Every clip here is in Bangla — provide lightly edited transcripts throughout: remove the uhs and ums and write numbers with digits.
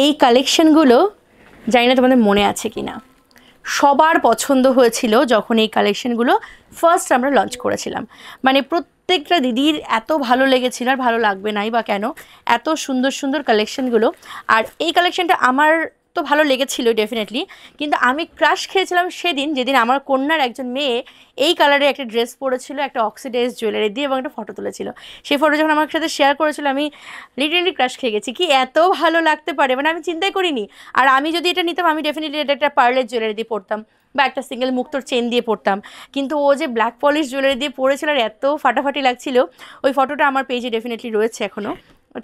এই কালেকশনগুলো জানি না তোমাদের মনে আছে কি না, সবার পছন্দ হয়েছিল যখন এই কালেকশনগুলো ফার্স্ট আমরা লঞ্চ করেছিলাম। মানে প্রত্যেকটা দিদির এত ভালো লেগেছিল, আর ভালো লাগবে নাই বা কেন, এত সুন্দর সুন্দর কালেকশনগুলো। আর এই কালেকশনটা আমার তো ভালো লেগেছিল ডেফিনেটলি, কিন্তু আমি ক্রাশ খেয়েছিলাম সেদিন যেদিন আমার কন্যার একজন মেয়ে এই কালারে একটা ড্রেস পরেছিল, একটা অক্সিডাইজ জুয়েলারি দিয়ে, এবং একটা ফটো তুলেছিল। সেই ফটো যখন আমার সাথে শেয়ার করেছিল, আমি লিটারেলি ক্রাশ খেয়ে গেছি। কি এত ভালো লাগতে পারে, মানে আমি চিন্তাই করিনি। আর আমি যদি এটা নিতাম, আমি ডেফিনেটলি এটা একটা পার্লের জুয়েলারি দিয়ে পরতাম, বা একটা সিঙ্গেল মুক্তোর চেন দিয়ে পরতাম। কিন্তু ও যে ব্ল্যাক পলিশ জুয়েলারি দিয়ে পরেছিল, আর এত ফাটাফাটি লাগছিল, ওই ফটোটা আমার পেজে ডেফিনেটলি রয়েছে, এখনও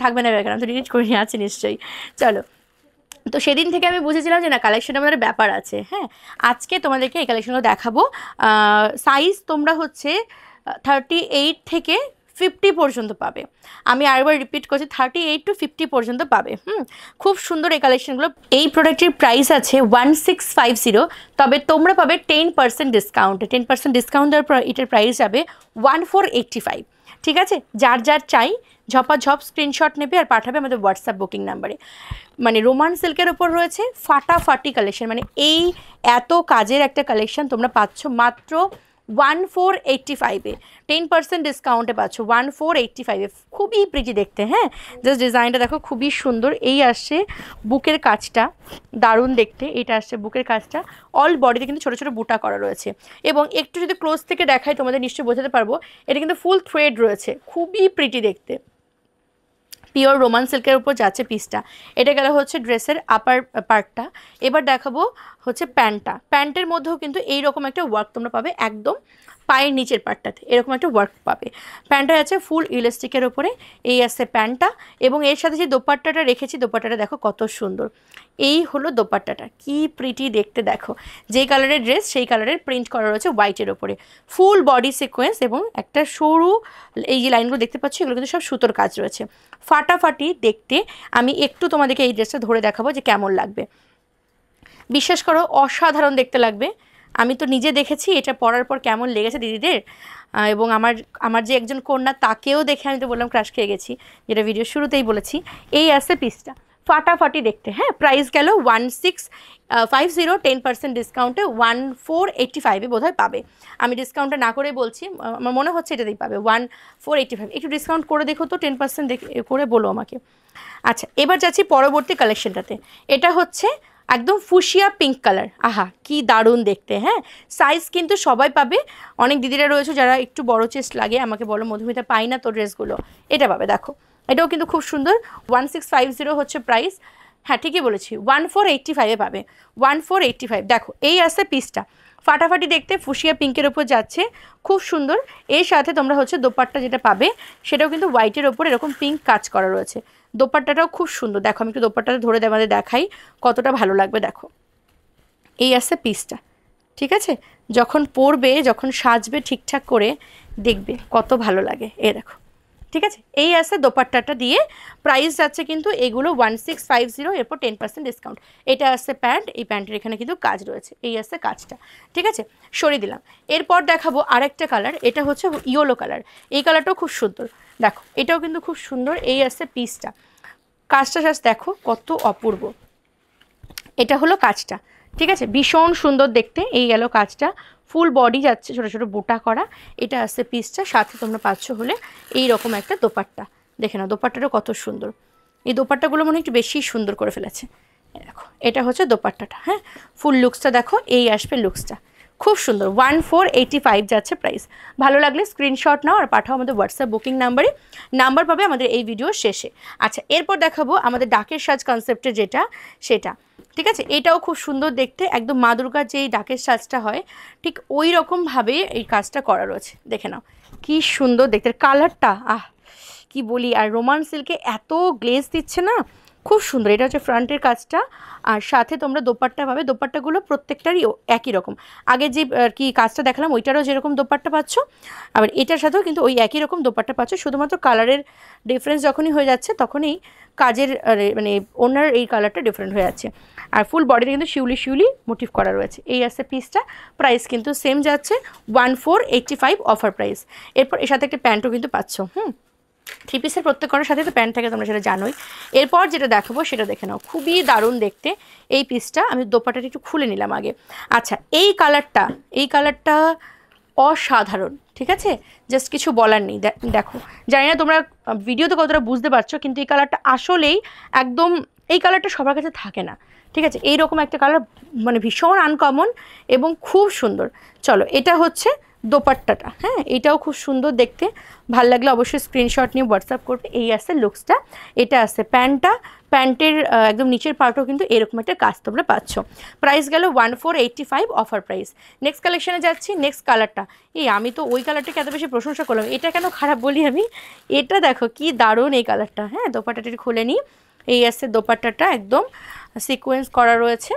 থাকবে না ব্যাপার, আমি তো ডিলিট করে নিয়ে আছে নিশ্চয়ই। চলো, তো সেদিন থেকে আমি বুঝেছিলাম যে না, কালেকশনে আমাদের ব্যাপার আছে। হ্যাঁ, আজকে তোমাদেরকে এই কালেকশনগুলো দেখাবো। সাইজ তোমরা হচ্ছে 38 থেকে 50 পর্যন্ত পাবে। আমি আরেকবার রিপিট করছি, 38 to 50 পর্যন্ত পাবে। খুব সুন্দর এই কালেকশনগুলো। এই প্রোডাক্টের প্রাইস আছে 1650, তবে তোমরা পাবে 10% ডিসকাউন্ট। 10% ডিসকাউন্ট দেওয়ার পর এটার প্রাইস যাবে 1485। ঠিক আছে, যার যার চাই ঝপাঝপ স্ক্রিনশট নেবে আর পাঠাবে আমাদের হোয়াটসঅ্যাপ বুকিং নাম্বারে। মানে রোমান সিল্কের ওপর রয়েছে ফাটাফাটি কালেকশন, মানে এই এত কাজের একটা কালেকশন তোমরা পাচ্ছ মাত্র 1485-এ, 10% ডিসকাউন্টে পাচ্ছ 1485-এ। খুবই প্রিটি দেখতে। হ্যাঁ, জাস্ট ডিজাইনটা দেখো, খুবই সুন্দর। এই আসছে বুকের কাজটা, দারুণ দেখতে। এটা আসছে বুকের কাজটা, অল বডিতে কিন্তু ছোটো ছোটো বুটা করা রয়েছে। এবং একটু যদি ক্লোজ থেকে দেখাই তোমাদের নিশ্চয়ই বোঝাতে পারবো, এটা কিন্তু ফুল থ্রেড রয়েছে, খুবই প্রিটি দেখতে। পিওর রোমান সিল্কের উপর যাচ্ছে পিসটা। এটা গেল হচ্ছে ড্রেসের আপার পার্টটা। এবার দেখাবো হচ্ছে প্যান্টটা। প্যান্টের মধ্যেও কিন্তু এইরকম একটা ওয়ার্ক তোমরা পাবে, একদম পায়ের নিচের পার্টটাতে এরকম একটা ওয়ার্ক পাবে। প্যান্টটা আছে ফুল ইলাস্টিকের ওপরে, এই আছে প্যান্টটা। এবং এর সাথে যে দোপাট্টাটা রেখেছি, দোপাট্টাটা দেখো কত সুন্দর। এই হলো দোপাট্টাটা, কি প্রিটি দেখতে দেখো। যেই কালারের ড্রেস সেই কালারের প্রিন্ট করা রয়েছে হোয়াইটের ওপরে, ফুল বডি সিকোয়েন্স, এবং একটা সরু এই যে লাইনগুলো দেখতে পাচ্ছ, এগুলো কিন্তু সব সুতোর কাজ রয়েছে, ফাটাফাটি দেখতে। আমি একটু তোমাদেরকে এই ড্রেসটা ধরে দেখাবো যে কেমন লাগবে। বিশ্বাস করো, অসাধারণ দেখতে লাগবে। আমি তো নিজে দেখেছি এটা পরার পর কেমন লেগেছে দিদিদের, এবং আমার যে একজন কন্যা তাকেও দেখে আমি তো বললাম ক্রাশ খেয়ে গেছি, যেটা ভিডিও শুরুতেই বলেছি। এই আসছে পিসটা, ফাটাফাটি দেখতে। হ্যাঁ, প্রাইস গেল 1650, 10% ডিসকাউন্টে 1485-এ বোধহয় পাবে। আমি ডিসকাউন্টটা না করে বলছি, আমার মনে হচ্ছে এটাতেই পাবে 1485। একটু ডিসকাউন্ট করে দেখো তো, 10% করে বলো আমাকে। আচ্ছা, এবার যাচ্ছি পরবর্তী কালেকশনটাতে। এটা হচ্ছে একদম ফুশিয়া পিঙ্ক কালার। আহা, কি দারুণ দেখতে। হ্যাঁ, সাইজ কিন্তু সবাই পাবে। অনেক দিদিরা রয়েছে যারা একটু বড় চেস্ট লাগে, আমাকে বলো মধুমিতা পাই না তো ড্রেসগুলো, এটা পাবে। দেখো, এটাও কিন্তু খুব সুন্দর। 1650 হচ্ছে প্রাইস। হ্যাঁ, ঠিকই বলেছি, 1485-এ পাবে। 1485। দেখো, এই আসছে পিসটা, ফাটাফাটি দেখতে, ফুশিয়া পিঙ্কের ওপর যাচ্ছে, খুব সুন্দর। এর সাথে তোমরা হচ্ছে দোপাট্টা যেটা পাবে, সেটাও কিন্তু হোয়াইটের ওপর এরকম পিঙ্ক কাজ করা রয়েছে। দোপাট্টাটাও খুব সুন্দর। দেখো, আমি একটু দোপাট্টাটা ধরে আমাদের দেখাই কতটা ভালো লাগবে। দেখো, এই আসছে পিসটা। ঠিক আছে, যখন পরবে, যখন সাজবে ঠিকঠাক করে, দেখবে কত ভালো লাগে। এ দেখো, ঠিক আছে, এই আসছে দোপাট্টাটা দিয়ে। প্রাইস যাচ্ছে কিন্তু এগুলো 1650, এরপর 10% ডিসকাউন্ট। এটা আসছে প্যান্ট, এই প্যান্টের এখানে কিন্তু কাজ রয়েছে, এই আসছে কাজটা। ঠিক আছে, সরিয়ে দিলাম। এরপর দেখাবো আরেকটা কালার, এটা হচ্ছে ইয়েলো কালার। এই কালারটাও খুব সুন্দর। দেখো, এটাও কিন্তু খুব সুন্দর। এই আসছে পিসটা, কাজটা জাস্ট দেখো কত অপূর্ব। এটা হলো কাজটা। ঠিক আছে, ভীষণ সুন্দর দেখতে। এই গেল কাজটা, ফুল বডি যাচ্ছে ছোটো ছোটো বুটা করা। এটা আসছে পিসটা, সাথে তোমরা পাচ্ছ হলে এই রকম একটা দোপাট্টা। দেখে নাও দোপাট্টাটা কত সুন্দর। এই দোপাট্টাগুলো মনে একটু বেশি সুন্দর করে ফেলেছে। দেখো, এটা হচ্ছে দোপাট্টাটা। হ্যাঁ, ফুল লুকসটা দেখো, এই আসবে লুকসটা, খুব সুন্দর। 1485 যাচ্ছে প্রাইস। ভালো লাগলে স্ক্রিনশট নাও আর পাঠাও আমাদের হোয়াটসঅ্যাপ বুকিং নাম্বারে, নাম্বার পাবে আমাদের এই ভিডিওর শেষে। আচ্ছা, এরপর দেখাবো আমাদের ডাকের সাজ কনসেপ্টের যেটা, সেটা। ঠিক আছে, এটাও খুব সুন্দর দেখতে, একদম মা দুর্গার যেই ডাকের সাজটা হয় ঠিক ওই রকমভাবে এই কাজটা করা রয়েছে। দেখে নাও কি সুন্দর দেখতে, কালারটা কি বলি। আর রোমান সিল্কে এত গ্লেজ দিচ্ছে না, খুব সুন্দর। এটা হচ্ছে ফ্রন্টের কাজটা, আর সাথে তোমরা দোপাট্টা পাবে। দোপাট্টাগুলো প্রত্যেকটারই একই রকম। আগে যে আর কি কাজটা দেখালাম ওইটারও যেরকম দোপাট্টা পাচ্ছ, আবার এটার সাথেও কিন্তু ওই একই রকম দোপাট্টা পাচ্ছ। শুধুমাত্র কালারের ডিফারেন্স যখনই হয়ে যাচ্ছে, তখনই কাজের মানে ওনার এই কালারটা ডিফারেন্ট হয়ে যাচ্ছে। আর ফুল বডিতে কিন্তু শিউলি শিউলি মোটিভ করা রয়েছে। এই আসছে পিসটা, প্রাইস কিন্তু সেম যাচ্ছে 1485 অফার প্রাইস। এরপর এর সাথে একটা প্যান্টও কিন্তু পাচ্ছ। থ্রি পিসের প্রত্যেকটার সাথে তো প্যান্ট থাকে, তোমরা সেটা জানোই। এরপর যেটা দেখাবো সেটা দেখে নাও, খুবই দারুণ দেখতে এই পিসটা। আমি দোপাট্টাটা একটু খুলে নিলাম আগে। আচ্ছা, এই কালারটা অসাধারণ, ঠিক আছে, জাস্ট কিছু বলার নেই। দেখো, জানি না তোমরা ভিডিওতে কতটা বুঝতে পারছো, কিন্তু এই কালারটা আসলেই একদম, এই কালারটা সবার কাছে থাকে না, ঠিক আছে। এইরকম একটা কালার মানে ভীষণ আনকমন এবং খুব সুন্দর। চলো, এটা হচ্ছে দোপাট্টাটা, হ্যাঁ, এটাও খুব সুন্দর দেখতে। ভাল লাগলে অবশ্যই স্ক্রিনশট নিয়ে হোয়াটসঅ্যাপ করবে। এই আসছে লুকসটা, এটা আসছে প্যান্টের একদম নিচের পার্টও কিন্তু এরকম একটা কাজ তোমরা পাচ্ছ। প্রাইস গেল 1485 অফার প্রাইস। নেক্সট কালেকশানে যাচ্ছি। নেক্সট কালারটা, আমি তো ওই কালারটাকে এত বেশি প্রশংসা করলাম, এটা কেন খারাপ বলি আমি। এটা দেখো কি দারুণ এই কালারটা, হ্যাঁ, দোপাট্টাটি খুলে নিই। এই আসছে দোপাট্টাটা, একদম সিকোয়েন্স করা রয়েছে।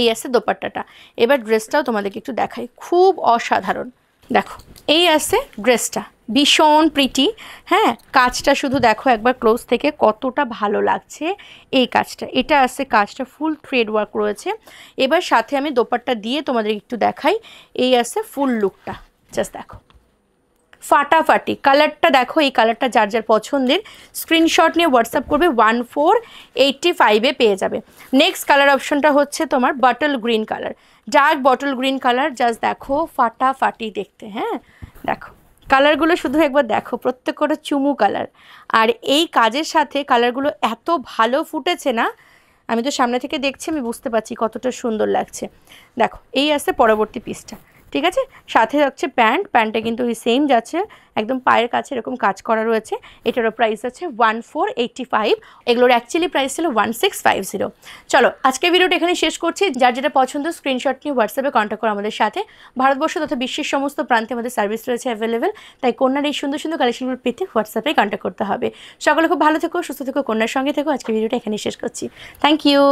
এই আসছে দোপাট্টাটা। এবার ড্রেসটাও তোমাদেরকে একটু দেখাই, খুব অসাধারণ। দেখো, এই আসছে ড্রেসটা, ভীষণ প্রিটি, হ্যাঁ। কাজটা শুধু দেখো একবার ক্লোজ থেকে, কতটা ভালো লাগছে এই কাজটা। এটা আসছে কাজটা ফুল থ্রেড ওয়ার্ক রয়েছে। এবার সাথে আমি দোপাট্টা দিয়ে তোমাদের একটু দেখাই। এই আসছে ফুল লুকটা, জাস্ট দেখো ফাটাফাটি। কালারটা দেখো, এই কালারটা যার যার পছন্দের স্ক্রিনশট নিয়ে হোয়াটসঅ্যাপ করবে, 1485-এ পেয়ে যাবে। নেক্সট কালার অপশনটা হচ্ছে তোমার bottle green colour, dark bottle green colour. Just দেখো ফাটাফাটি দেখতে, হ্যাঁ। দেখো কালারগুলো শুধু একবার দেখো, প্রত্যেকটা চুমু কালার। আর এই কাজের সাথে কালারগুলো এত ভালো ফুটেছে না, আমি তো সামনে থেকে দেখছি, আমি বুঝতে পারছি কতটা সুন্দর লাগছে। দেখো, এই আসছে পরবর্তী পিসটা, ঠিক আছে। সাথে হচ্ছে প্যান্টটা কিন্তু ওই সেম যাচ্ছে, একদম পায়ের কাছে এরকম কাজ করা রয়েছে। এটারও প্রাইস আছে 1485। এগুলোর অ্যাকচুয়ালি প্রাইস ছিল 1650। চলো, আজকের ভিডিওটা এখানে শেষ করছি। যার যেটা পছন্দ স্ক্রিনশট নিয়ে হোয়াটসঅ্যাপে কন্ট্যাক্ট করো আমাদের সাথে। ভারতবর্ষ তথা বিশ্বের সমস্ত প্রান্তে আমাদের সার্ভিস রয়েছে অ্যাভেলেবেল, তাই কন্যার এই সুন্দর সুন্দর কালেকশনগুলো পেতে হোয়াটসঅ্যাপে কন্ট্যাক্ট করতে হবে। সকলে খুব ভালো থেকো, সুস্থ থেকো, কন্যার সঙ্গে থেকো। আজকের ভিডিওটা এখানে শেষ করছি। Thank you.